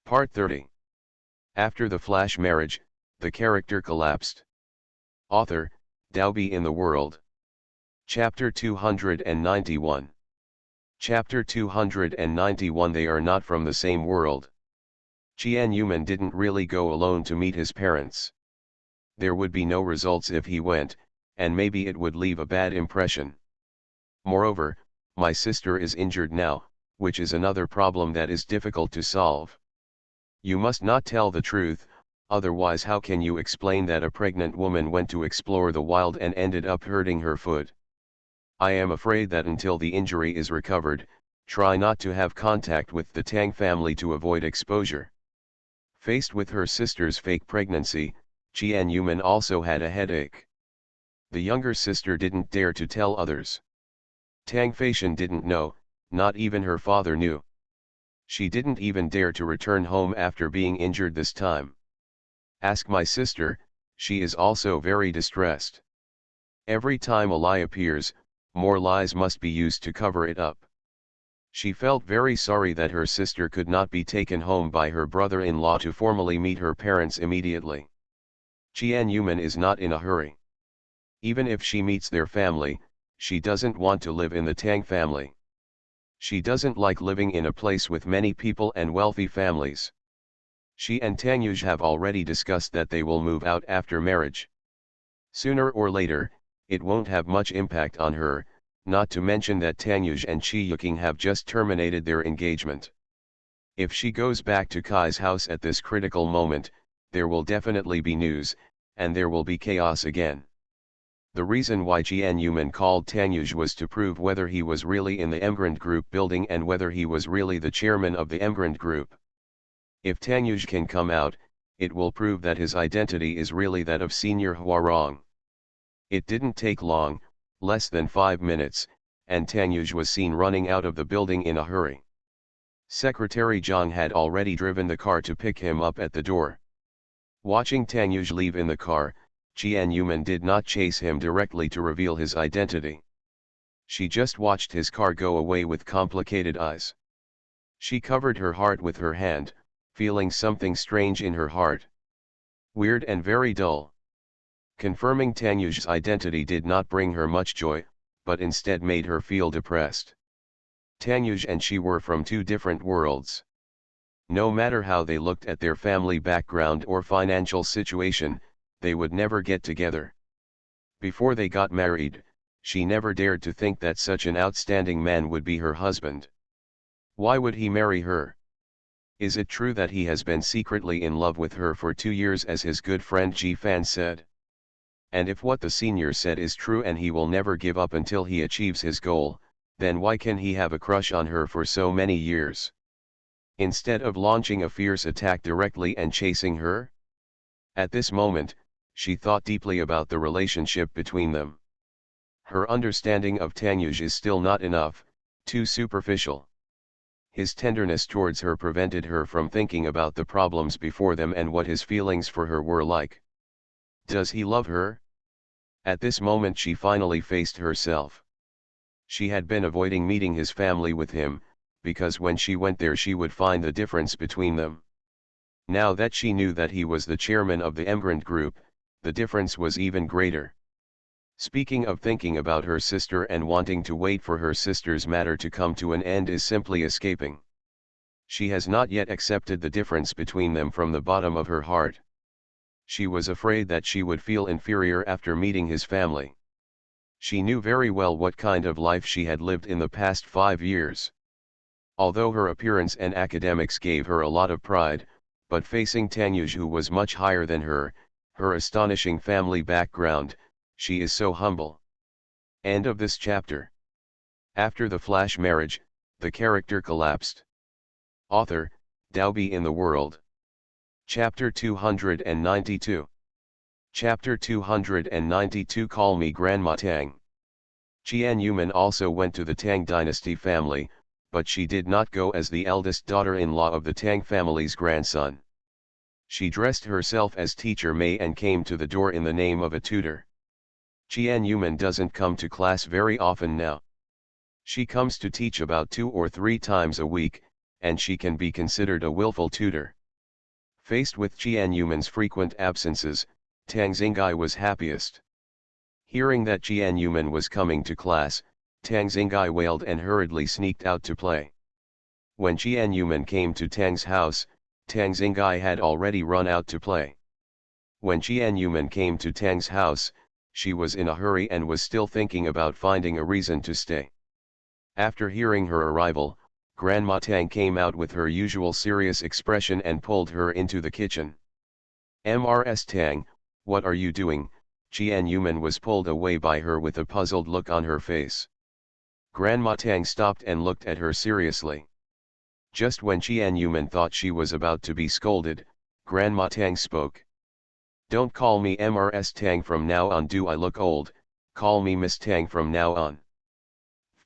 Part 30. After the flash marriage, the character collapsed. Author, Dalby in the World. Chapter 291. Chapter 291. They are not from the same world. Tianyuman didn't really go alone to meet his parents. There would be no results if he went, and maybe it would leave a bad impression. Moreover, my sister is injured now, which is another problem that is difficult to solve. You must not tell the truth, otherwise how can you explain that a pregnant woman went to explore the wild and ended up hurting her foot? I am afraid that until the injury is recovered, try not to have contact with the Tang family to avoid exposure. Faced with her sister's fake pregnancy, Tianyuman also had a headache. The younger sister didn't dare to tell others. Tang Feishan didn't know, not even her father knew. She didn't even dare to return home after being injured this time. Ask my sister, she is also very distressed. Every time a lie appears, more lies must be used to cover it up. She felt very sorry that her sister could not be taken home by her brother-in-law to formally meet her parents immediately. Tianyuman is not in a hurry. Even if she meets their family, she doesn't want to live in the Tang family. She doesn't like living in a place with many people and wealthy families. She and Tangyuj have already discussed that they will move out after marriage. Sooner or later, it won't have much impact on her, not to mention that Tangyuj and Chiyuking have just terminated their engagement. If she goes back to Kai's house at this critical moment, there will definitely be news, and there will be chaos again. The reason why Tianyuman called Tangyuj was to prove whether he was really in the Emgrand Group building and whether he was really the chairman of the Emgrand Group. If Tangyuj can come out, it will prove that his identity is really that of Senior Huarong. It didn't take long, less than 5 minutes, and Tangyuj was seen running out of the building in a hurry. Secretary Zhang had already driven the car to pick him up at the door. Watching Tangyuj leave in the car, Tianyuman did not chase him directly to reveal his identity. She just watched his car go away with complicated eyes. She covered her heart with her hand, feeling something strange in her heart. Weird and very dull. Confirming Tangyuj's identity did not bring her much joy, but instead made her feel depressed. Tangyuj and she were from two different worlds. No matter how they looked at their family background or financial situation, they would never get together. Before they got married, she never dared to think that such an outstanding man would be her husband. Why would he marry her? Is it true that he has been secretly in love with her for 2 years, as his good friend Ji Fan said? And if what the senior said is true and he will never give up until he achieves his goal, then why can he have a crush on her for so many years? Instead of launching a fierce attack directly and chasing her? At this moment, she thought deeply about the relationship between them. Her understanding of Tangyuj is still not enough, too superficial. His tenderness towards her prevented her from thinking about the problems before them and what his feelings for her were like. Does he love her? At this moment she finally faced herself. She had been avoiding meeting his family with him, because when she went there she would find the difference between them. Now that she knew that he was the chairman of the Emgrand Group, the difference was even greater. Speaking of thinking about her sister and wanting to wait for her sister's matter to come to an end is simply escaping. She has not yet accepted the difference between them from the bottom of her heart. She was afraid that she would feel inferior after meeting his family. She knew very well what kind of life she had lived in the past 5 years. Although her appearance and academics gave her a lot of pride, but facing Tangyuj, who was much higher than her astonishing family background, she is so humble. End of this chapter. After the flash marriage, the character collapsed. Author, Dalby in the World. Chapter 292. Chapter 292. Call me Grandma Tang. Tianyuman also went to the Tang dynasty family, but she did not go as the eldest daughter-in-law of the Tang family's grandson. She dressed herself as Teacher Mei and came to the door in the name of a tutor. Tianyuman doesn't come to class very often now. She comes to teach about 2 or 3 times a week, and she can be considered a willful tutor. Faced with Jianyuman's frequent absences, Tang Xingai was happiest. Hearing that Jianyuman was coming to class, Tang Xingai wailed and hurriedly sneaked out to play. When Jianyuman came to Tang's house, Tang Xingai had already run out to play. When Jianyuman came to Tang's house, she was in a hurry and was still thinking about finding a reason to stay. After hearing her arrival, Grandma Tang came out with her usual serious expression and pulled her into the kitchen. "Mrs. Tang, what are you doing?" Jianyuman was pulled away by her with a puzzled look on her face. Grandma Tang stopped and looked at her seriously. Just when Jianyuman thought she was about to be scolded, Grandma Tang spoke. "Don't call me Mrs. Tang from now on. Do I look old? Call me Miss Tang from now on."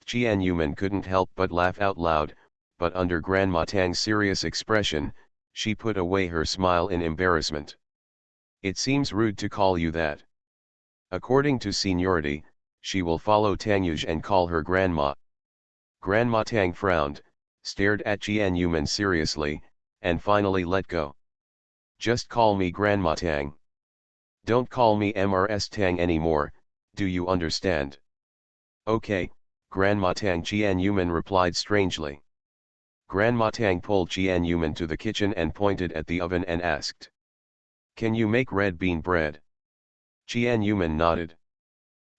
Jianyuman couldn't help but laugh out loud, but under Grandma Tang's serious expression, she put away her smile in embarrassment. "It seems rude to call you that. According to seniority, she will follow Tangyuj and call her Grandma." Grandma Tang frowned, stared at Jianyuman seriously, and finally let go. "Just call me Grandma Tang. Don't call me Mrs. Tang anymore, do you understand?" "Okay, Grandma Tang," Jianyuman replied strangely. Grandma Tang pulled Jianyuman to the kitchen and pointed at the oven and asked, "Can you make red bean bread?" Jianyuman nodded.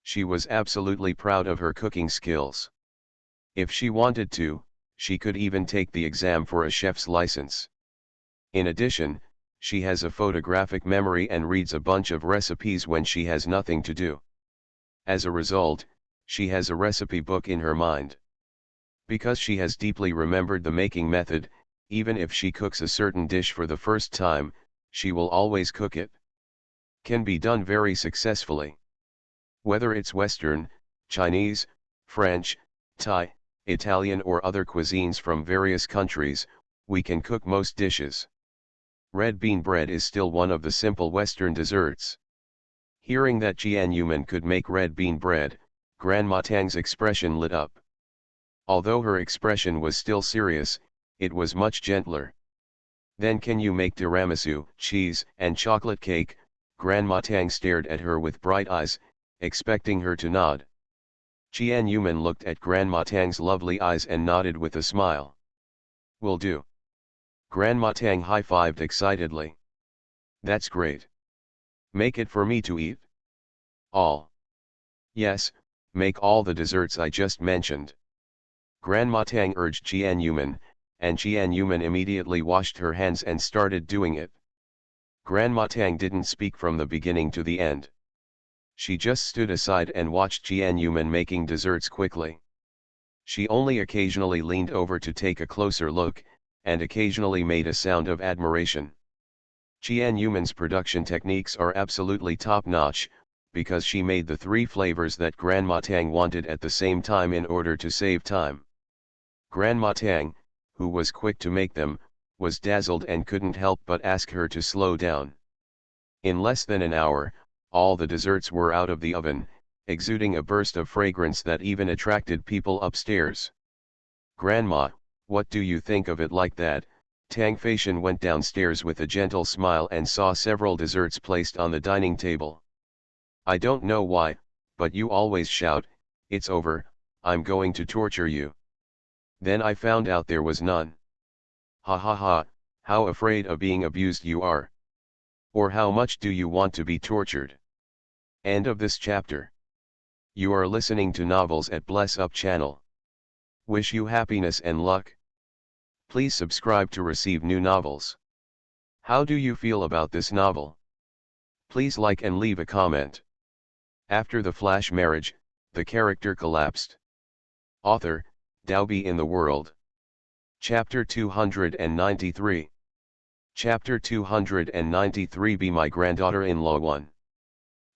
She was absolutely proud of her cooking skills. If she wanted to, she could even take the exam for a chef's license. In addition, she has a photographic memory and reads a bunch of recipes when she has nothing to do. As a result, she has a recipe book in her mind. Because she has deeply remembered the making method, even if she cooks a certain dish for the first time, she will always cook it. Can be done very successfully. Whether it's Western, Chinese, French, Thai, Italian or other cuisines from various countries, we can cook most dishes. Red bean bread is still one of the simple Western desserts. Hearing that Jianyuman could make red bean bread, Grandma Tang's expression lit up. Although her expression was still serious, it was much gentler. "Then can you make tiramisu, cheese and chocolate cake?" Grandma Tang stared at her with bright eyes, expecting her to nod. Jianyuman looked at Grandma Tang's lovely eyes and nodded with a smile. "Will do." Grandma Tang high-fived excitedly. "That's great. Make it for me to eat?" "All?" "Yes, make all the desserts I just mentioned." Grandma Tang urged Jianyuman, and Jianyuman immediately washed her hands and started doing it. Grandma Tang didn't speak from the beginning to the end. She just stood aside and watched Jianyuman making desserts quickly. She only occasionally leaned over to take a closer look, and occasionally made a sound of admiration. Jianyuman's production techniques are absolutely top-notch, because she made the 3 flavors that Grandma Tang wanted at the same time in order to save time. Grandma Tang, who was quick to make them, was dazzled and couldn't help but ask her to slow down. In less than an hour, all the desserts were out of the oven, exuding a burst of fragrance that even attracted people upstairs. "Grandma, what do you think of it like that?" Tang Feishan went downstairs with a gentle smile and saw several desserts placed on the dining table. "I don't know why, but you always shout, 'It's over, I'm going to torture you.' Then I found out there was none. Ha ha ha, how afraid of being abused you are. Or how much do you want to be tortured?" End of this chapter. You are listening to Novels at Bless Up channel. Wish you happiness and luck. Please subscribe to receive new novels. How do you feel about this novel? Please like and leave a comment. After the flash marriage, the character collapsed. Author, Daobi in the World. Chapter 293. Chapter 293. Be my granddaughter-in-law 1.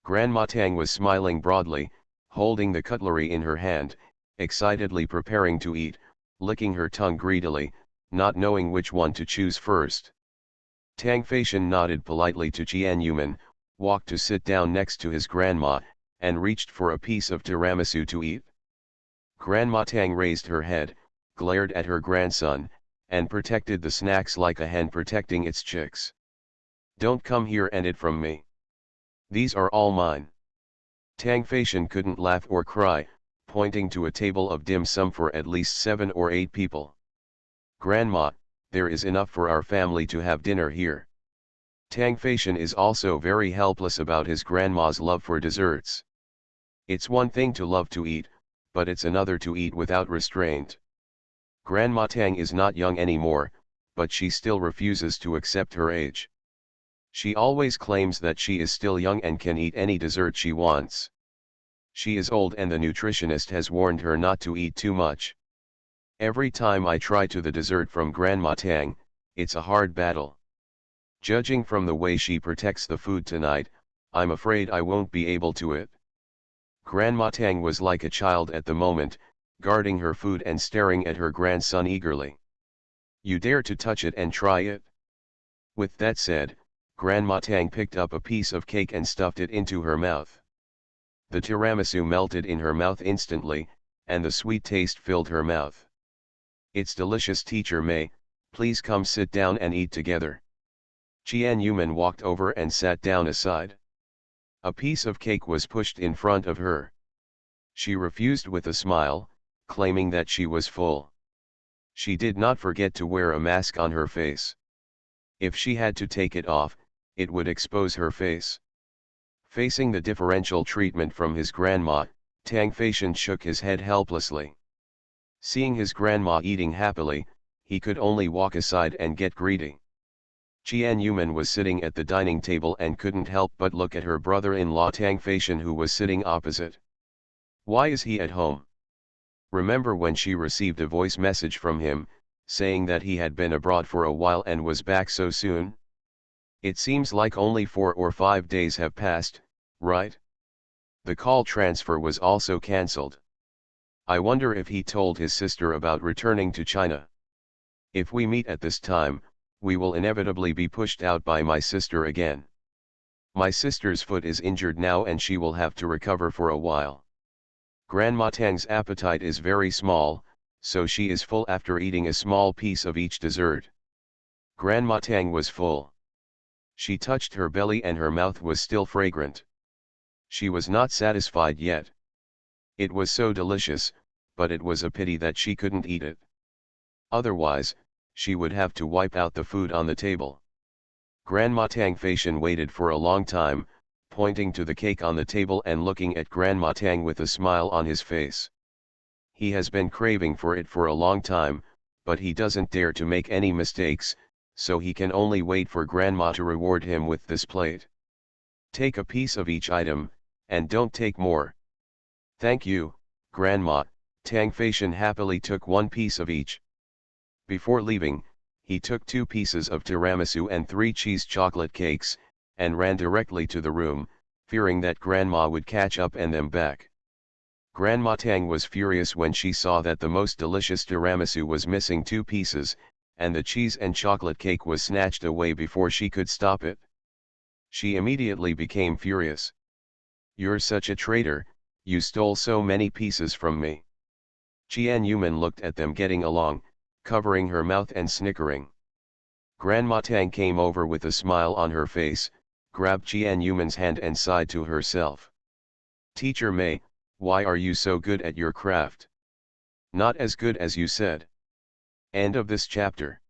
Grandma Tang was smiling broadly, holding the cutlery in her hand, excitedly preparing to eat, licking her tongue greedily, not knowing which one to choose first. Tang Feishan nodded politely to Jianyuman, walked to sit down next to his grandma, and reached for a piece of tiramisu to eat. Grandma Tang raised her head, glared at her grandson, and protected the snacks like a hen protecting its chicks. Don't come here and eat from me. These are all mine. Tang Feishan couldn't laugh or cry, pointing to a table of dim sum for at least 7 or 8 people. Grandma, there is enough for our family to have dinner here. Tang Feishan is also very helpless about his grandma's love for desserts. It's one thing to love to eat, but it's another to eat without restraint. Grandma Tang is not young anymore, but she still refuses to accept her age. She always claims that she is still young and can eat any dessert she wants. She is old and the nutritionist has warned her not to eat too much. Every time I try to the dessert from Grandma Tang, it's a hard battle. Judging from the way she protects the food tonight, I'm afraid I won't be able to it. Grandma Tang was like a child at the moment, guarding her food and staring at her grandson eagerly. You dare to touch it and try it? With that said, Grandma Tang picked up a piece of cake and stuffed it into her mouth. The tiramisu melted in her mouth instantly, and the sweet taste filled her mouth. It's delicious, Teacher May, please come sit down and eat together. Qian Yuman walked over and sat down aside. A piece of cake was pushed in front of her. She refused with a smile, claiming that she was full. She did not forget to wear a mask on her face. If she had to take it off, it would expose her face. Facing the differential treatment from his grandma, Tang Feishan shook his head helplessly. Seeing his grandma eating happily, he could only walk aside and get greedy. Qian Yuman was sitting at the dining table and couldn't help but look at her brother-in-law Tang Feishan, who was sitting opposite. Why is he at home? Remember when she received a voice message from him, saying that he had been abroad for a while and was back so soon? It seems like only 4 or 5 days have passed, right? The call transfer was also cancelled. I wonder if he told his sister about returning to China. If we meet at this time, we will inevitably be pushed out by my sister again. My sister's foot is injured now and she will have to recover for a while. Grandma Tang's appetite is very small, so she is full after eating a small piece of each dessert. Grandma Tang was full. She touched her belly and her mouth was still fragrant. She was not satisfied yet. It was so delicious, but it was a pity that she couldn't eat it. Otherwise, she would have to wipe out the food on the table. Grandma Tang Feishan waited for a long time, pointing to the cake on the table and looking at Grandma Tang with a smile on his face. He has been craving for it for a long time, but he doesn't dare to make any mistakes, so he can only wait for Grandma to reward him with this plate. Take a piece of each item, and don't take more. Thank you, Grandma. Tang Feishan happily took one piece of each. Before leaving, he took 2 pieces of tiramisu and 3 cheese chocolate cakes, and ran directly to the room, fearing that Grandma would catch up and them back. Grandma Tang was furious when she saw that the most delicious tiramisu was missing 2 pieces, and the cheese and chocolate cake was snatched away before she could stop it. She immediately became furious. You're such a traitor, you stole so many pieces from me. Qian Yuman looked at them getting along, covering her mouth and snickering. Grandma Tang came over with a smile on her face, grabbed Qian Yuman's hand and sighed to herself. Teacher May, why are you so good at your craft? Not as good as you said. End of this chapter.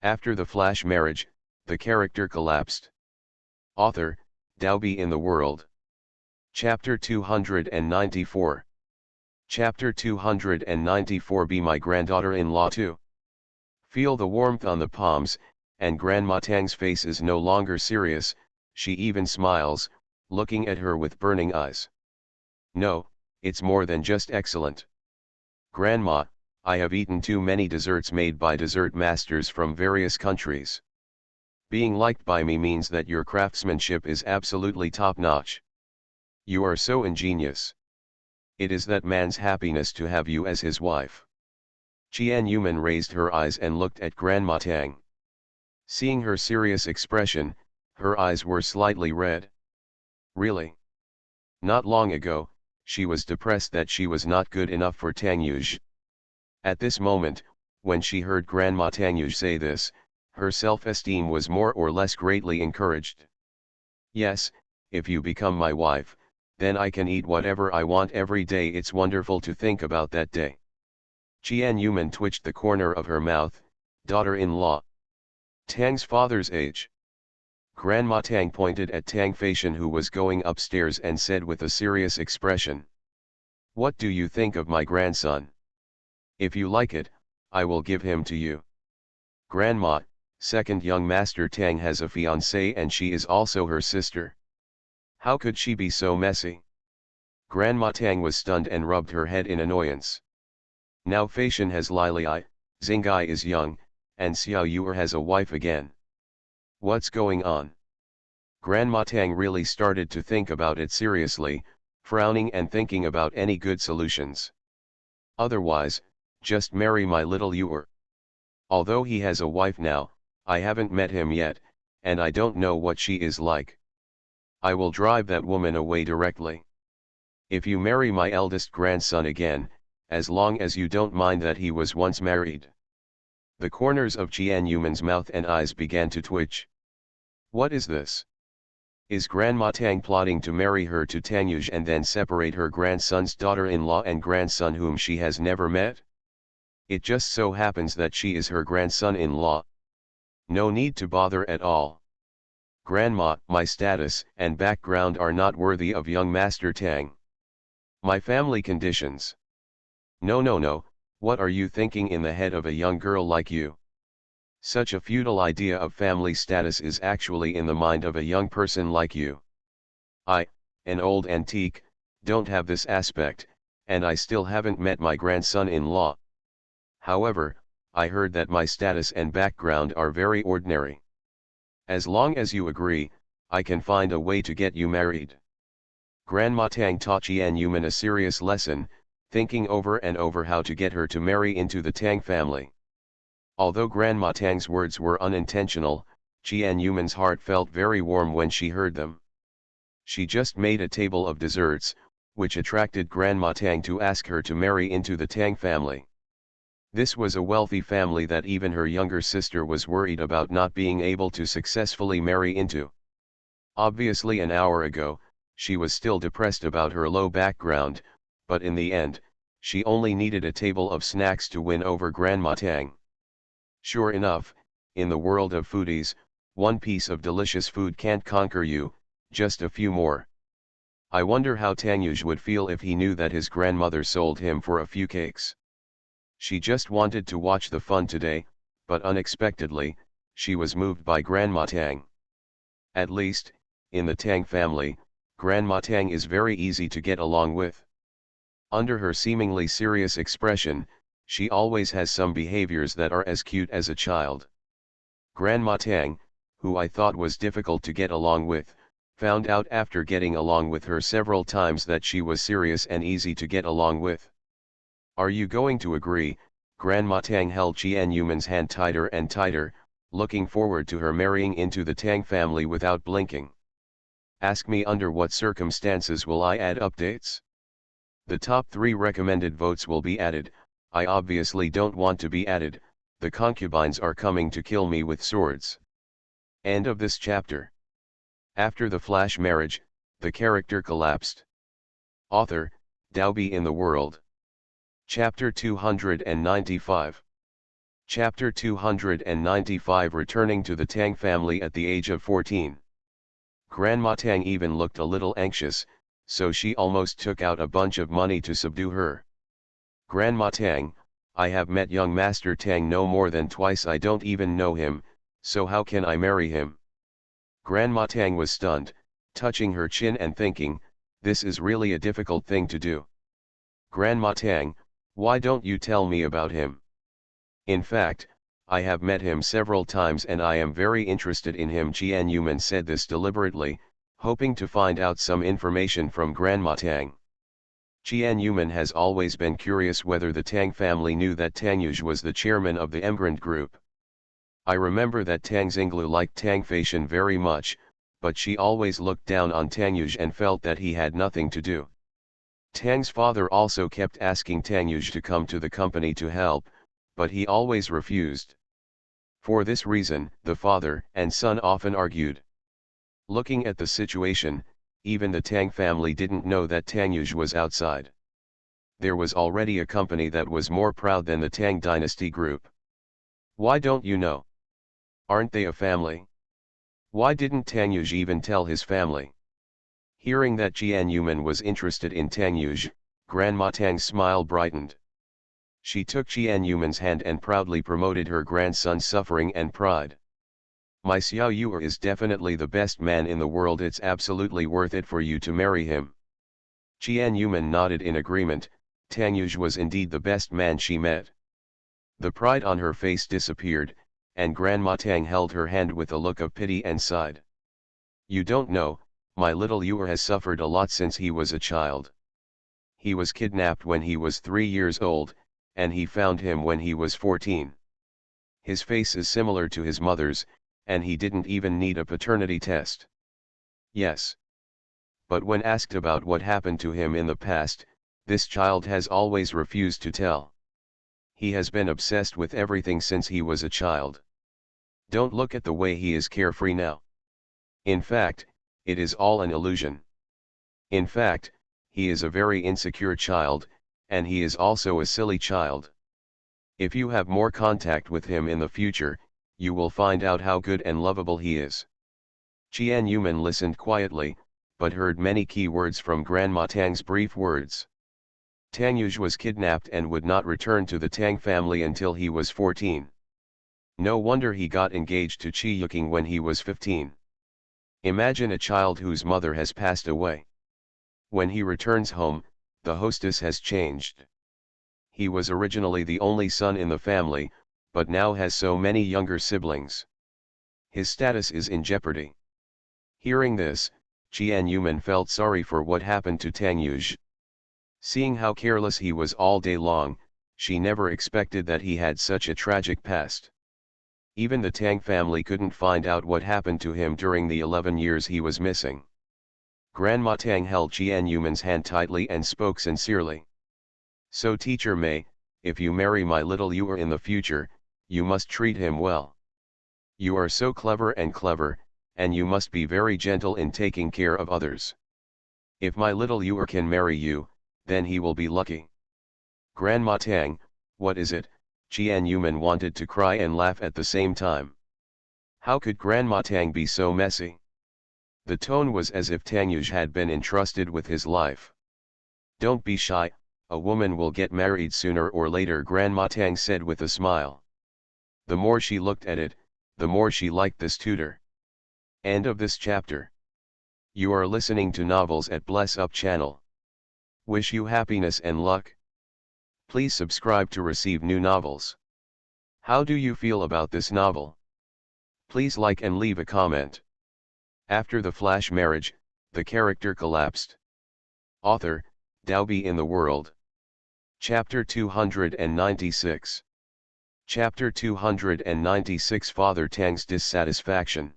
After the flash marriage, the character collapsed. Author, Daobi in the World. Chapter 294. Chapter 294. Be my granddaughter-in-law too. Feel the warmth on the palms, and Grandma Tang's face is no longer serious, she even smiles, looking at her with burning eyes. No, it's more than just excellent. Grandma, I have eaten too many desserts made by dessert masters from various countries. Being liked by me means that your craftsmanship is absolutely top-notch. You are so ingenious. It is that man's happiness to have you as his wife. Qian Yuman raised her eyes and looked at Grandma Tang. Seeing her serious expression, her eyes were slightly red. Really? Not long ago, she was depressed that she was not good enough for Tang Yuj. At this moment, When she heard Grandma Tangyuj say this, her self-esteem was more or less greatly encouraged. Yes, if you become my wife, then I can eat whatever I want every day. It's wonderful to think about that day. Qian Yuman twitched the corner of her mouth. Daughter-in-law. Tang's father's age. Grandma Tang pointed at Tang Feishan, who was going upstairs, and said with a serious expression, "What do you think of my grandson? If you like it, I will give him to you." Grandma, second young master Tang has a fiancée and she is also her sister. How could she be so messy? Grandma Tang was stunned and rubbed her head in annoyance. Now Feishan has Lili, Xingai is young, and Xiao Yuer has a wife again. What's going on? Grandma Tang really started to think about it seriously, frowning and thinking about any good solutions. Otherwise, just marry my little Yuer. Although he has a wife now, I haven't met him yet, and I don't know what she is like. I will drive that woman away directly. If you marry my eldest grandson again, as long as you don't mind that he was once married. The corners of Qian Yuman's mouth and eyes began to twitch. What is this? Is Grandma Tang plotting to marry her to Tangyuj and then separate her grandson's daughter-in-law and grandson whom she has never met? It just so happens that she is her grandson-in-law. No need to bother at all. Grandma, my status and background are not worthy of young Master Tang. My family conditions. No, what are you thinking in the head of a young girl like you? Such a futile idea of family status is actually in the mind of a young person like you. I, an old antique, don't have this aspect, and I still haven't met my grandson-in-law. However, I heard that my status and background are very ordinary. As long as you agree, I can find a way to get you married. Grandma Tang taught Qian Yuman a serious lesson, thinking over and over how to get her to marry into the Tang family. Although Grandma Tang's words were unintentional, Qian Yuman's heart felt very warm when she heard them. She just made a table of desserts, which attracted Grandma Tang to ask her to marry into the Tang family. This was a wealthy family that even her younger sister was worried about not being able to successfully marry into. Obviously, an hour ago, she was still depressed about her low background, but in the end, she only needed a table of snacks to win over Grandma Tang. Sure enough, in the world of foodies, one piece of delicious food can't conquer you, just a few more. I wonder how Tangyuj would feel if he knew that his grandmother sold him for a few cakes. She just wanted to watch the fun today, but unexpectedly, she was moved by Grandma Tang. At least, in the Tang family, Grandma Tang is very easy to get along with. Under her seemingly serious expression, she always has some behaviors that are as cute as a child. Grandma Tang, who I thought was difficult to get along with, found out after getting along with her several times that she was serious and easy to get along with. Are you going to agree? Grandma Tang held Qian Yuman's hand tighter and tighter, looking forward to her marrying into the Tang family without blinking. Ask me under what circumstances will I add updates? The top 3 recommended votes will be added. I obviously don't want to be added. The concubines are coming to kill me with swords. End of this chapter. After the flash marriage, the character collapsed. Author, Daobi in the World. Chapter 295. Chapter 295. Returning to the Tang family at the age of 14. Grandma Tang even looked a little anxious, so she almost took out a bunch of money to subdue her. Grandma Tang, I have met young Master Tang no more than twice. I don't even know him, so how can I marry him? Grandma Tang was stunned, touching her chin and thinking, this is really a difficult thing to do. Grandma Tang, why don't you tell me about him? In fact, I have met him several times and I am very interested in him. Qian Yuman said this deliberately, hoping to find out some information from Grandma Tang. Qian Yuman has always been curious whether the Tang family knew that Tangyuj was the chairman of the Emgrand group. I remember that Tang Xinglu liked Tang Feishan very much, but she always looked down on Tangyuj and felt that he had nothing to do. Tang's father also kept asking Tangyuj to come to the company to help, but he always refused. For this reason, the father and son often argued. Looking at the situation, even the Tang family didn't know that Tangyuj was outside. There was already a company that was more proud than the Tang dynasty group. Why don't you know? Aren't they a family? Why didn't Tangyuj even tell his family? Hearing that Jian Yuman was interested in Tangyuj, Grandma Tang's smile brightened. She took Jian Yuman's hand and proudly promoted her grandson's suffering and pride. My Xiao Yuer is definitely the best man in the world. It's absolutely worth it for you to marry him. Jian Yuman nodded in agreement. Tangyuj was indeed the best man she met. The pride on her face disappeared, and Grandma Tang held her hand with a look of pity and sighed. You don't know, my little Yuer has suffered a lot since he was a child. He was kidnapped when he was 3 years old, and he found him when he was 14. His face is similar to his mother's, and he didn't even need a paternity test. Yes. But when asked about what happened to him in the past, this child has always refused to tell. He has been obsessed with everything since he was a child. Don't look at the way he is carefree now. In fact, it is all an illusion. In fact, he is a very insecure child, and he is also a silly child. If you have more contact with him in the future, you will find out how good and lovable he is. Jian Yuman listened quietly, but heard many key words from Grandma Tang's brief words. Tangyuj was kidnapped and would not return to the Tang family until he was 14. No wonder he got engaged to Chi Yuking when he was 15. Imagine a child whose mother has passed away. When he returns home, the hostess has changed. He was originally the only son in the family, but now has so many younger siblings. His status is in jeopardy. Hearing this, Jian Yuman felt sorry for what happened to Tangyuj. Seeing how careless he was all day long, she never expected that he had such a tragic past. Even the Tang family couldn't find out what happened to him during the 11 years he was missing. Grandma Tang held Jian Yuman's hand tightly and spoke sincerely. So Teacher Mei, if you marry my little Yuer in the future, you must treat him well. You are so clever, and you must be very gentle in taking care of others. If my little Yuer can marry you, then he will be lucky. Grandma Tang, what is it? Jian Yuman wanted to cry and laugh at the same time. How could Grandma Tang be so messy? The tone was as if Tangyuj had been entrusted with his life. Don't be shy, a woman will get married sooner or later, Grandma Tang said with a smile. The more she looked at it, the more she liked this tutor. End of this chapter. You are listening to Novels at Bless Up channel. Wish you happiness and luck. Please subscribe to receive new novels. How do you feel about this novel? Please like and leave a comment. After the flash marriage, the character collapsed. Author, Daobi in the World. Chapter 296. Chapter 296 Father Tang's Dissatisfaction.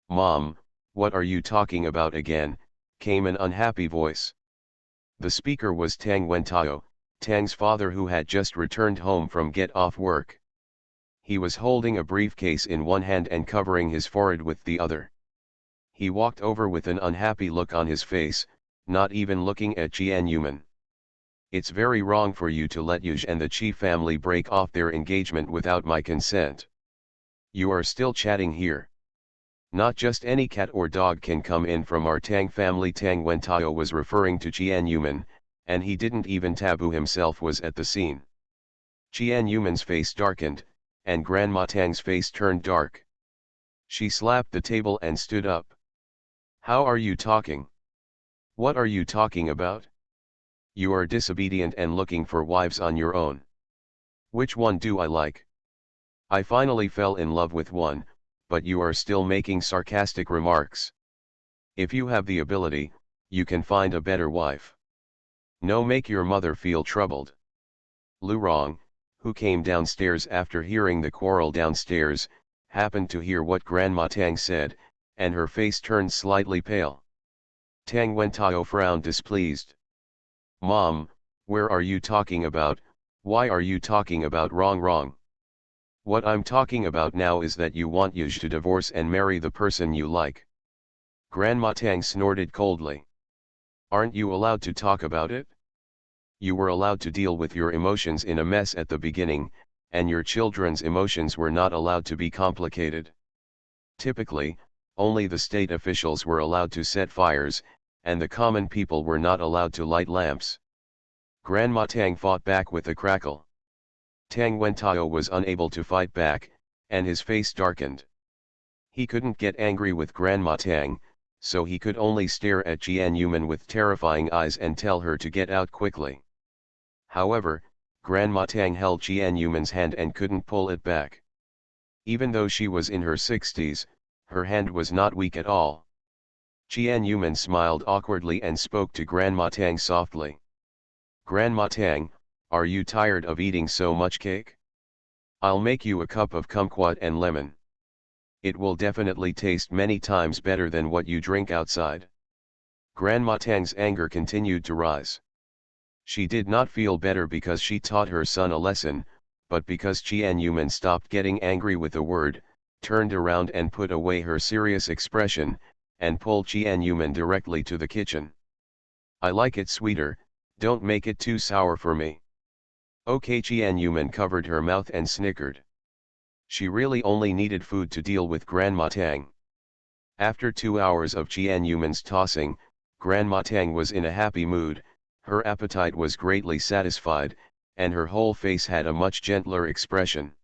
Mom, what are you talking about again? Came an unhappy voice. The speaker was Tang Wentao, Tang's father, who had just returned home from get off work. He was holding a briefcase in one hand and covering his forehead with the other. He walked over with an unhappy look on his face, not even looking at Jian Yuman. It's very wrong for you to let Yuj and the Qi family break off their engagement without my consent. You are still chatting here. Not just any cat or dog can come in from our Tang family. Tang Wentao was referring to Jian Yuman, and he didn't even taboo himself was at the scene. Jian Yuman's face darkened, and Grandma Tang's face turned dark. She slapped the table and stood up. How are you talking? What are you talking about? You are disobedient and looking for wives on your own. Which one do I like? I finally fell in love with one, but you are still making sarcastic remarks. If you have the ability, you can find a better wife. No, make your mother feel troubled. Lu Rong, who came downstairs after hearing the quarrel downstairs, happened to hear what Grandma Tang said, and her face turned slightly pale. Tang Wentao frowned displeased. Mom, where are you talking about? Why are you talking about wrong? What I'm talking about now is that you want Yuj to divorce and marry the person you like. Grandma Tang snorted coldly. Aren't you allowed to talk about it? You were allowed to deal with your emotions in a mess at the beginning, and your children's emotions were not allowed to be complicated. Typically, only the state officials were allowed to set fires, and the common people were not allowed to light lamps. Grandma Tang fought back with a crackle. Tang Wentao was unable to fight back, and his face darkened. He couldn't get angry with Grandma Tang, so he could only stare at Jian Yuman with terrifying eyes and tell her to get out quickly. However, Grandma Tang held Jian Yuman's hand and couldn't pull it back. Even though she was in her 60s, her hand was not weak at all. Jian Yuman smiled awkwardly and spoke to Grandma Tang softly. Grandma Tang, are you tired of eating so much cake? I'll make you a cup of kumquat and lemon. It will definitely taste many times better than what you drink outside. Grandma Tang's anger continued to rise. She did not feel better because she taught her son a lesson, but because Jian Yuman stopped getting angry with a word, turned around and put away her serious expression, and pulled Jian Yuman directly to the kitchen. I like it sweeter, don't make it too sour for me. Okay, Jian Yuman covered her mouth and snickered. She really only needed food to deal with Grandma Tang. After 2 hours of Jian Yuman's tossing, Grandma Tang was in a happy mood, her appetite was greatly satisfied, and her whole face had a much gentler expression.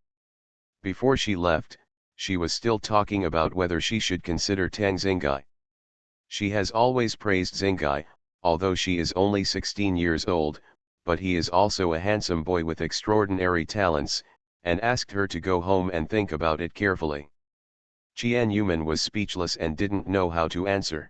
Before she left, she was still talking about whether she should consider Tang Xingai. She has always praised Xingai, although she is only 16 years old, but he is also a handsome boy with extraordinary talents, and asked her to go home and think about it carefully. Jian Yuman was speechless and didn't know how to answer.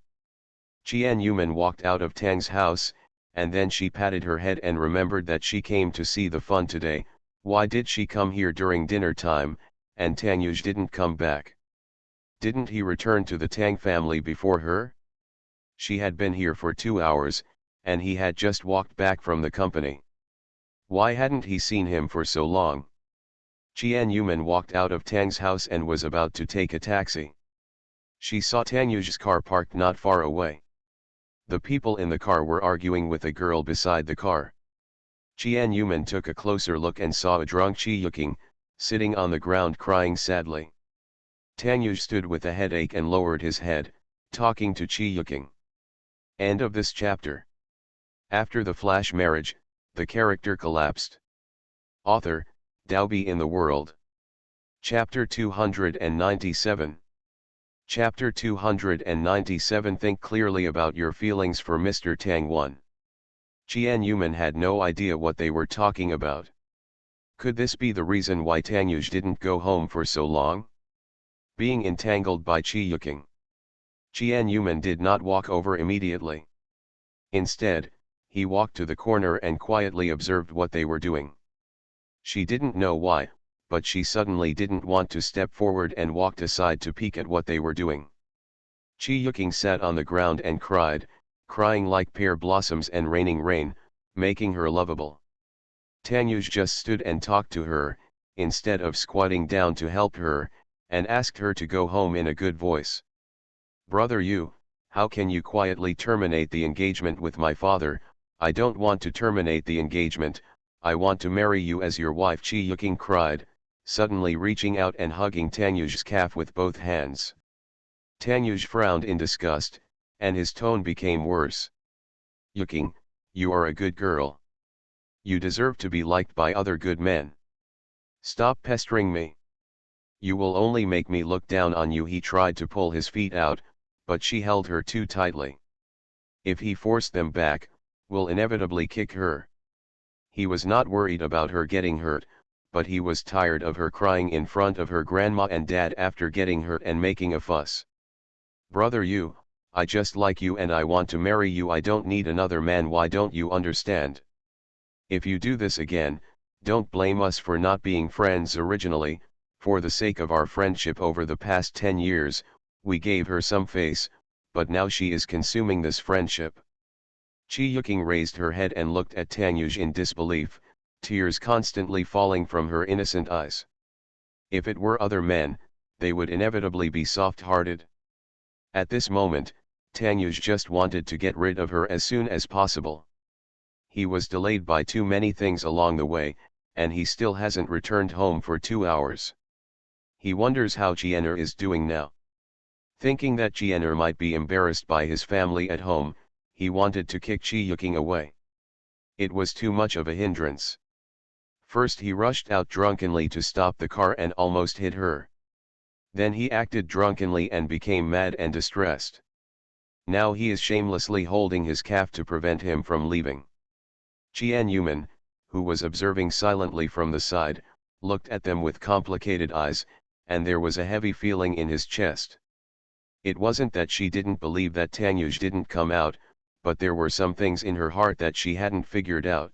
Jian Yuman walked out of Tang's house, and then she patted her head and remembered that she came to see the fun today. Why did she come here during dinner time, and Tang Yuj didn't come back? Didn't he return to the Tang family before her? She had been here for 2 hours, and he had just walked back from the company. Why hadn't he seen him for so long? Jian Yuman walked out of Tang's house and was about to take a taxi. She saw Tang Yuz's car parked not far away. The people in the car were arguing with a girl beside the car. Jian Yuman took a closer look and saw a drunk Qi Yuking, sitting on the ground crying sadly. Tang Yuz stood with a headache and lowered his head, talking to Qi Yuking. End of this chapter. After the flash marriage, the character collapsed. Author, Daobi in the World. Chapter 297. Chapter 297. Think clearly about your feelings for Mr. Tang 1. Jian Yuman had no idea what they were talking about. Could this be the reason why Tang Yuj didn't go home for so long? Being entangled by Qi Yuking. Jian Yuman did not walk over immediately. Instead, he walked to the corner and quietly observed what they were doing. She didn't know why, but she suddenly didn't want to step forward and walked aside to peek at what they were doing. Qi Yuking sat on the ground and cried, crying like pear blossoms and raining rain, making her lovable. Tang Yuj just stood and talked to her, instead of squatting down to help her, and asked her to go home in a good voice. Brother Yu, how can you quietly terminate the engagement with my father? I don't want to terminate the engagement, I want to marry you as your wife, Qi Yuking cried, suddenly reaching out and hugging Tang Yuz's calf with both hands. Tang Yuj frowned in disgust, and his tone became worse. Yuking, you are a good girl. You deserve to be liked by other good men. Stop pestering me. You will only make me look down on you. He tried to pull his feet out, but she held her too tightly. If he forced them back, will inevitably kick her. He was not worried about her getting hurt, but he was tired of her crying in front of her grandma and dad after getting hurt and making a fuss. Brother Yu, I just like you and I want to marry you. I don't need another man. Why don't you understand? If you do this again, don't blame us for not being friends originally. For the sake of our friendship over the past 10 years, we gave her some face, but now she is consuming this friendship. Qi Yuking raised her head and looked at Tang Yuj in disbelief, tears constantly falling from her innocent eyes. If it were other men, they would inevitably be soft-hearted. At this moment, Tanyuj just wanted to get rid of her as soon as possible. He was delayed by too many things along the way, and he still hasn't returned home for 2 hours. He wonders how Jian'er is doing now. Thinking that Jian'er might be embarrassed by his family at home, he wanted to kick Chi Yuking away. It was too much of a hindrance. First he rushed out drunkenly to stop the car and almost hit her. Then he acted drunkenly and became mad and distressed. Now he is shamelessly holding his calf to prevent him from leaving. Qian Yuman, who was observing silently from the side, looked at them with complicated eyes, and there was a heavy feeling in his chest. It wasn't that she didn't believe that Tanyuj didn't come out, but there were some things in her heart that she hadn't figured out.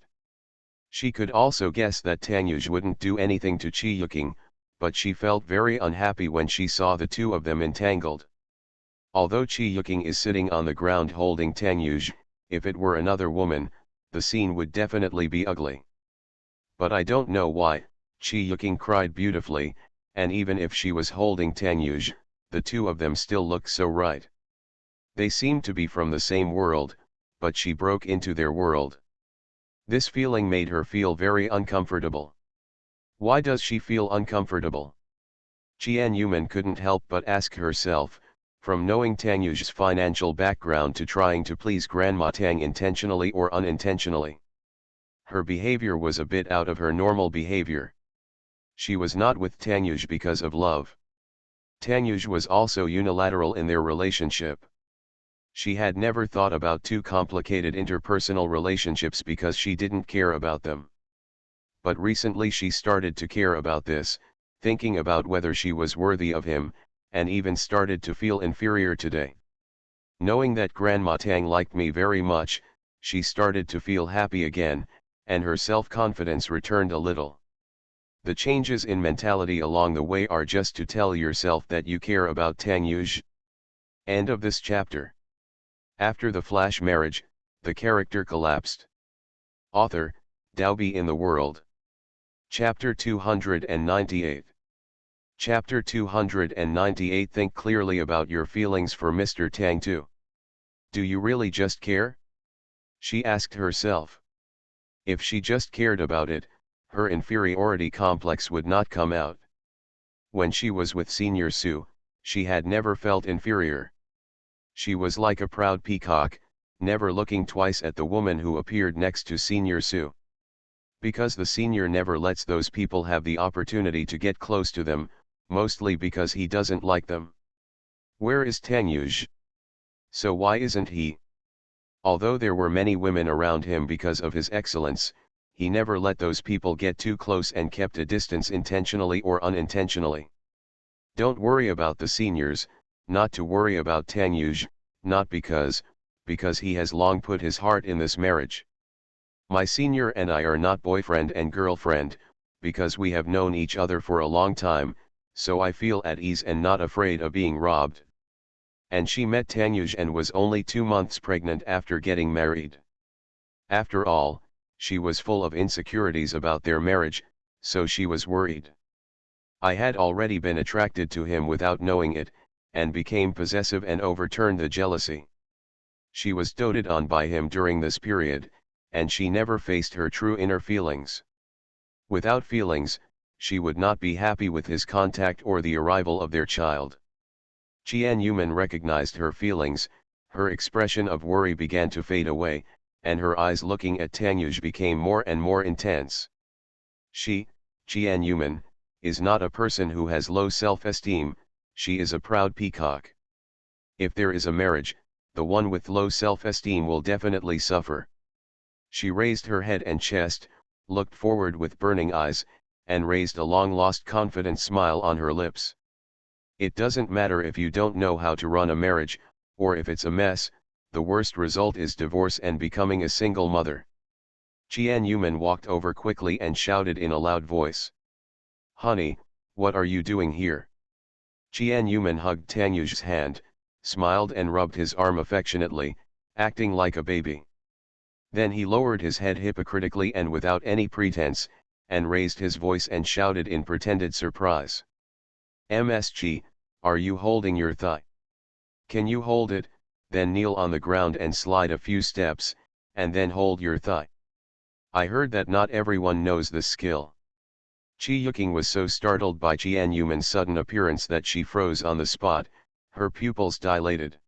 She could also guess that Tanyuj wouldn't do anything to Chi Yuking, but she felt very unhappy when she saw the two of them entangled. Although Chi Yuking is sitting on the ground holding Tanyuj, if it were another woman, the scene would definitely be ugly. But I don't know why, Chi Yuking cried beautifully, and even if she was holding Tanyuj, the two of them still looked so right. They seemed to be from the same world, but she broke into their world. This feeling made her feel very uncomfortable. Why does she feel uncomfortable? Qian Yuman couldn't help but ask herself, from knowing Tanyuj's financial background to trying to please Grandma Tang intentionally or unintentionally. Her behavior was a bit out of her normal behavior. She was not with Tanyuj because of love. Tanyuj was also unilateral in their relationship. She had never thought about too complicated interpersonal relationships because she didn't care about them. But recently she started to care about this, thinking about whether she was worthy of him, and even started to feel inferior today. Knowing that Grandma Tang liked me very much, she started to feel happy again, and her self-confidence returned a little. The changes in mentality along the way are just to tell yourself that you care about Tanyuj. End of this chapter. After the flash marriage, the character collapsed. Author, Daobi in the World. Chapter 298. Chapter 298. Think clearly about your feelings for Mr. Tang too. Do you really just care? She asked herself. If she just cared about it, her inferiority complex would not come out. When she was with Senior Su, she had never felt inferior. She was like a proud peacock, never looking twice at the woman who appeared next to Senior Su. Because the senior never lets those people have the opportunity to get close to them, mostly because he doesn't like them. Where is Tanyuj? So why isn't he? Although there were many women around him because of his excellence, he never let those people get too close and kept a distance intentionally or unintentionally. Don't worry about the seniors, not to worry about Tanyuj, not because he has long put his heart in this marriage. My senior and I are not boyfriend and girlfriend, because we have known each other for a long time, so I feel at ease and not afraid of being robbed. And she met Tanyuj and was only 2 months pregnant after getting married. After all, she was full of insecurities about their marriage, so she was worried. I had already been attracted to him without knowing it, and became possessive and overturned the jealousy. She was doted on by him during this period, and she never faced her true inner feelings. Without feelings, she would not be happy with his contact or the arrival of their child. Qian Yuman recognized her feelings, her expression of worry began to fade away, and her eyes looking at Tanyuj became more and more intense. She, Qian Yuman, is not a person who has low self-esteem, she is a proud peacock. If there is a marriage, the one with low self-esteem will definitely suffer. She raised her head and chest, looked forward with burning eyes, and raised a long-lost confident smile on her lips. It doesn't matter if you don't know how to run a marriage, or if it's a mess, the worst result is divorce and becoming a single mother. Qian Yuman walked over quickly and shouted in a loud voice. Honey, what are you doing here? Qian Yuman hugged Tanyuj's hand, smiled and rubbed his arm affectionately, acting like a baby. Then he lowered his head hypocritically and without any pretense, and raised his voice and shouted in pretended surprise. "MSG, are you holding your thigh? Can you hold it, then kneel on the ground and slide a few steps, and then hold your thigh? I heard that not everyone knows this skill." Chi Yuking was so startled by Qian Yuman's sudden appearance that she froze on the spot, her pupils dilated.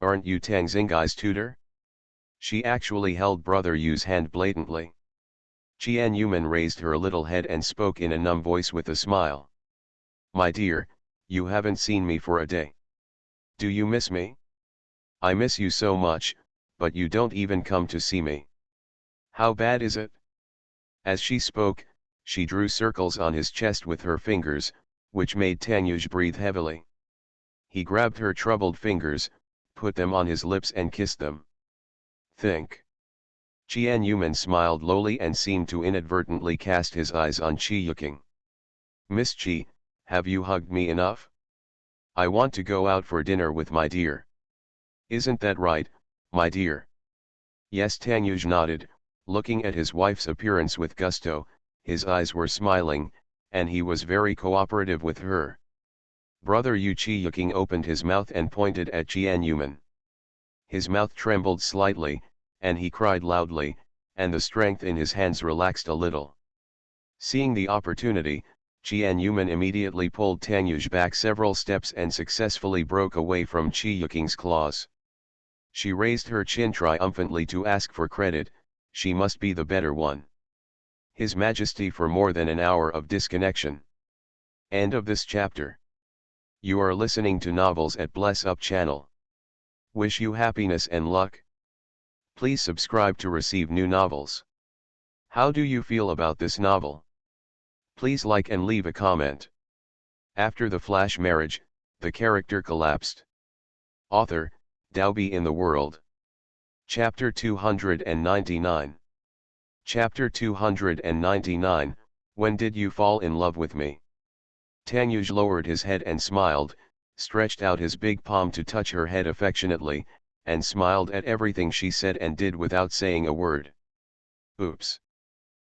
Aren't you Tang Xingai's tutor?" She actually held Brother Yu's hand blatantly. Qian Yuman raised her little head and spoke in a numb voice with a smile. "My dear, you haven't seen me for a day. Do you miss me?" "I miss you so much, but you don't even come to see me. How bad is it?" As she spoke, she drew circles on his chest with her fingers, which made Tanyuj breathe heavily. He grabbed her troubled fingers, put them on his lips and kissed them. "Think." Qian Yuman smiled lowly and seemed to inadvertently cast his eyes on Chi Yuking. "Miss Chi, have you hugged me enough? I want to go out for dinner with my dear. Isn't that right, my dear?" Yes, Tanyuj nodded, looking at his wife's appearance with gusto. His eyes were smiling, and he was very cooperative with her. Brother Yu Chi Yuking opened his mouth and pointed at Qian Yuman. His mouth trembled slightly, and he cried loudly, and the strength in his hands relaxed a little. Seeing the opportunity, Qian Yuman immediately pulled Tanyuj back several steps and successfully broke away from Chi Yuking's claws. She raised her chin triumphantly to ask for credit. She must be the better one. His Majesty for more than an hour of disconnection. End of this chapter. You are listening to Novels at Bless Up channel. Wish you happiness and luck. Please subscribe to receive new novels. How do you feel about this novel? Please like and leave a comment. After the flash marriage, the character collapsed. Author, Daobi in the World. Chapter 299. Chapter 299, When Did You Fall in Love with Me? Tanyuj lowered his head and smiled, stretched out his big palm to touch her head affectionately, and smiled at everything she said and did without saying a word. Oops.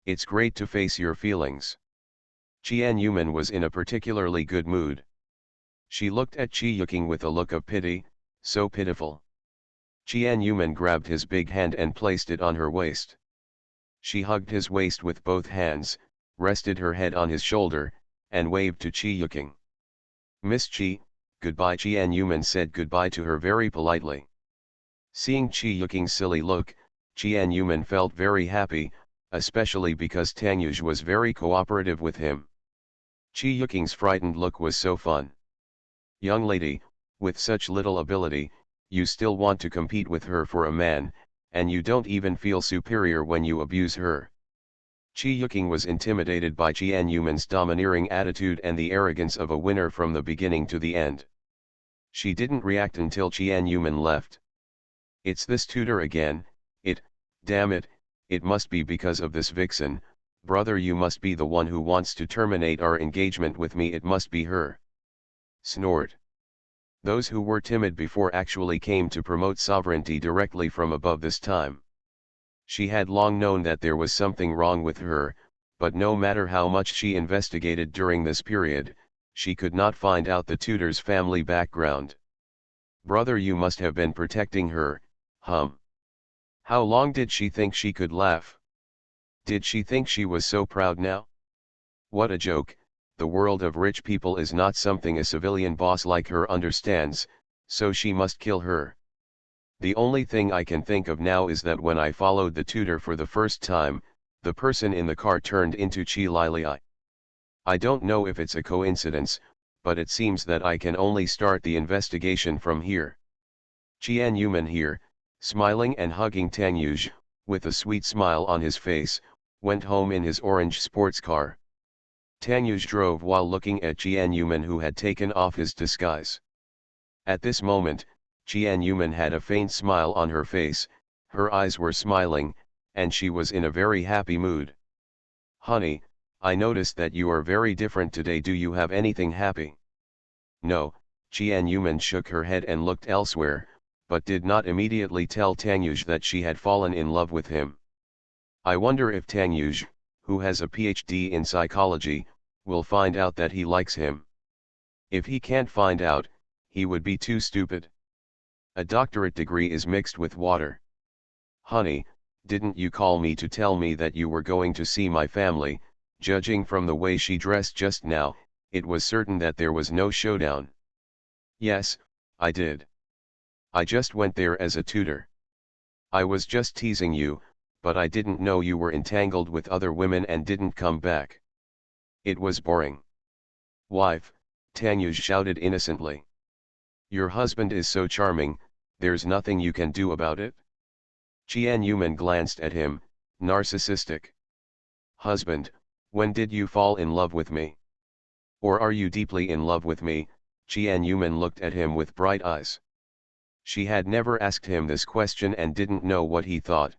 It's great to face your feelings. Qian Yuman was in a particularly good mood. She looked at Chi Yuking with a look of pity, so pitiful. Qian Yuman grabbed his big hand and placed it on her waist. She hugged his waist with both hands, rested her head on his shoulder, and waved to Chi Yuking. "Miss Chi, goodbye." Qian Yuman said goodbye to her very politely. Seeing Chi Yuking's silly look, Qian Yuman felt very happy, especially because Tanyuj was very cooperative with him. Chi Yuking's frightened look was so fun. "Young lady, with such little ability, you still want to compete with her for a man, and you don't even feel superior when you abuse her." Chi Yuking was intimidated by Qian Yuman's domineering attitude and the arrogance of a winner from the beginning to the end. She didn't react until Qian Yuman left. "It's this tutor again, damn it, it must be because of this vixen. Brother, you must be the one who wants to terminate our engagement with me. It must be her." Snort. Those who were timid before actually came to promote sovereignty directly from above this time. She had long known that there was something wrong with her, but no matter how much she investigated during this period, she could not find out the tutor's family background. Brother, you must have been protecting her, How long did she think she could laugh? Did she think she was so proud now? What a joke. The world of rich people is not something a civilian boss like her understands, so she must kill her. The only thing I can think of now is that when I followed the tutor for the first time, the person in the car turned into Chi Lili. I don't know if it's a coincidence, but it seems that I can only start the investigation from here. Qian Yuman here, smiling and hugging Tanyuj, with a sweet smile on his face, went home in his orange sports car. Tanyuj drove while looking at Qian Yuman, who had taken off his disguise. At this moment, Qian Yuman had a faint smile on her face, her eyes were smiling, and she was in a very happy mood. "Honey, I noticed that you are very different today. Do you have anything happy?" "No." Qian Yuman shook her head and looked elsewhere, but did not immediately tell Tanyuj that she had fallen in love with him. I wonder if Tanyuj, who has a PhD in psychology, will find out that he likes him. If he can't find out, he would be too stupid. A doctorate degree is mixed with water. Honey, didn't you call me to tell me that you were going to see my family? Judging from the way she dressed just now, it was certain that there was no showdown. Yes, I did. I just went there as a tutor. I was just teasing you, but I didn't know you were entangled with other women and didn't come back. It was boring. Wife, Tanyuj shouted innocently. Your husband is so charming, there's nothing you can do about it? Qian Yuman glanced at him, narcissistic. Husband, when did you fall in love with me? Or are you deeply in love with me? Qian Yuman looked at him with bright eyes. She had never asked him this question and didn't know what he thought.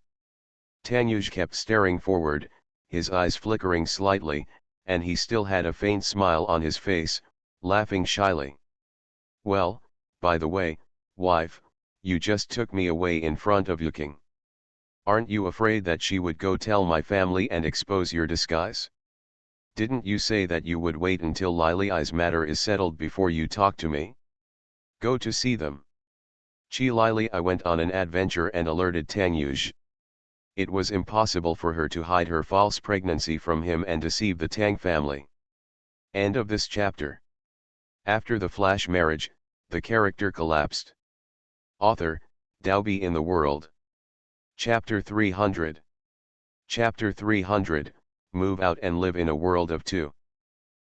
Tanyuj kept staring forward, his eyes flickering slightly, and he still had a faint smile on his face, laughing shyly. Well, by the way, wife, you just took me away in front of Yuking. Aren't you afraid that she would go tell my family and expose your disguise? Didn't you say that you would wait until Lili's matter is settled before you talk to me? Go to see them. Lili went on an adventure and alerted Tanyuj. It was impossible for her to hide her false pregnancy from him and deceive the Tang family. End of this chapter. After the flash marriage, the character collapsed. Author, Daobi in the World. Chapter 300. Chapter 300, Move Out and Live in a World of Two.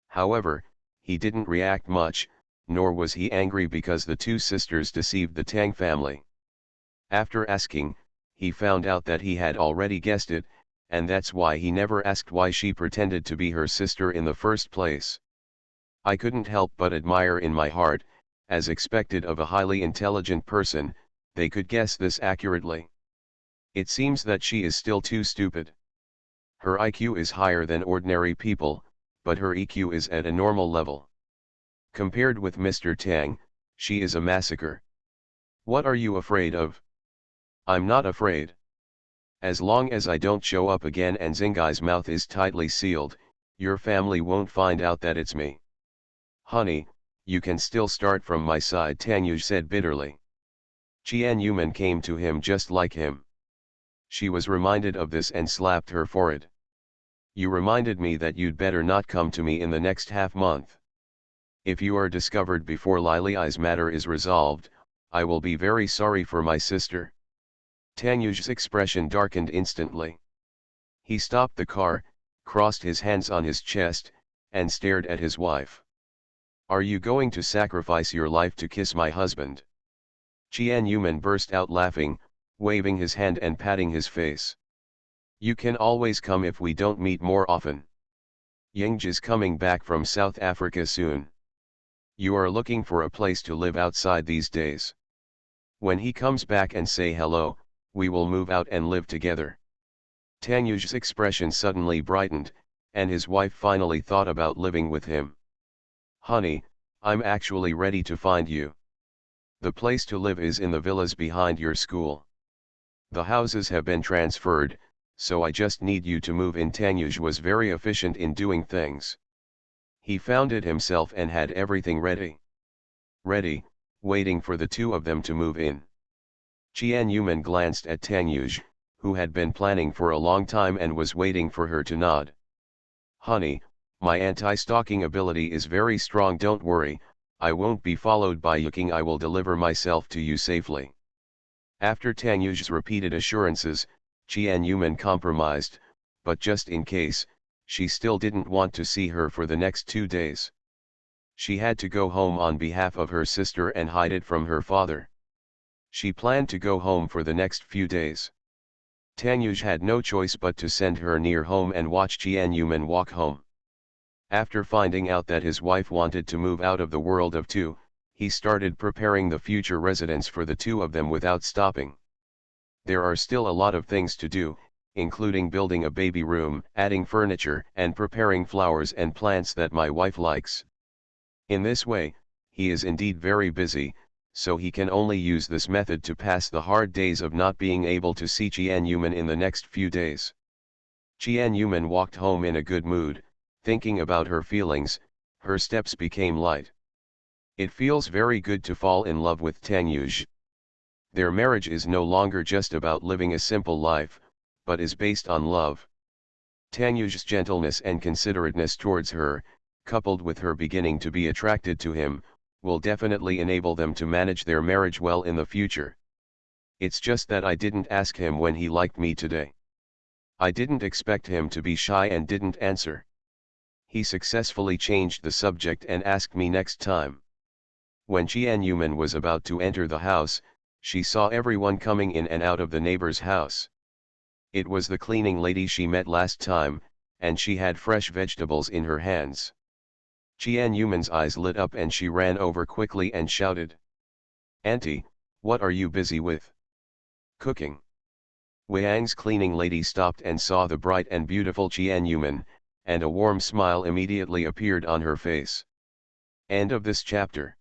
However, he didn't react much, nor was he angry because the two sisters deceived the Tang family. After asking, he found out that he had already guessed it, and that's why he never asked why she pretended to be her sister in the first place. I couldn't help but admire in my heart, as expected of a highly intelligent person, they could guess this accurately. It seems that she is still too stupid. Her IQ is higher than ordinary people, but her EQ is at a normal level. Compared with Mr. Tang, she is a massacre. What are you afraid of? I'm not afraid. As long as I don't show up again and Xingai's mouth is tightly sealed, your family won't find out that it's me. Honey, you can still start from my side, Tanyuj said bitterly. Qian Yuman came to him just like him. She was reminded of this and slapped her forehead. You reminded me that you'd better not come to me in the next half-month. If you are discovered before Lili's matter is resolved, I will be very sorry for my sister. Tanyuj's expression darkened instantly. He stopped the car, crossed his hands on his chest, and stared at his wife. Are you going to sacrifice your life to kiss my husband? Qian Yuman burst out laughing, waving his hand and patting his face. You can always come if we don't meet more often. Ying's coming back from South Africa soon. You are looking for a place to live outside these days. When he comes back and say hello, we will move out and live together. Tanyuj's expression suddenly brightened, and his wife finally thought about living with him. Honey, I'm actually ready to find you. The place to live is in the villas behind your school. The houses have been transferred, so I just need you to move in. Tanyuj was very efficient in doing things. He found it himself and had everything ready. Ready, waiting for the two of them to move in. Qian Yuman glanced at Tanyuj, who had been planning for a long time and was waiting for her to nod. Honey, my anti-stalking ability is very strong. Don't worry, I won't be followed by Yuking. I will deliver myself to you safely. After Tanyuj's repeated assurances, Qian Yuman compromised, but just in case, she still didn't want to see her for the next 2 days. She had to go home on behalf of her sister and hide it from her father. She planned to go home for the next few days. Tanyuj had no choice but to send her near home and watch Qian Yuman walk home. After finding out that his wife wanted to move out of the world of two, he started preparing the future residence for the two of them without stopping. There are still a lot of things to do, including building a baby room, adding furniture, and preparing flowers and plants that my wife likes. In this way, he is indeed very busy, so he can only use this method to pass the hard days of not being able to see Tianyuman in the next few days. Tianyuman walked home in a good mood, thinking about her feelings. Her steps became light. It feels very good to fall in love with Tanyuj. Their marriage is no longer just about living a simple life, but is based on love. Tanyuj's gentleness and considerateness towards her, coupled with her beginning to be attracted to him, will definitely enable them to manage their marriage well in the future. It's just that I didn't ask him when he liked me today. I didn't expect him to be shy and didn't answer. He successfully changed the subject and asked me next time. When Tianyuman was about to enter the house, she saw everyone coming in and out of the neighbor's house. It was the cleaning lady she met last time, and she had fresh vegetables in her hands. Tianyuman's eyes lit up and she ran over quickly and shouted, "Auntie, what are you busy with?" "Cooking." Wang's cleaning lady stopped and saw the bright and beautiful Tianyuman, and a warm smile immediately appeared on her face. End of this chapter.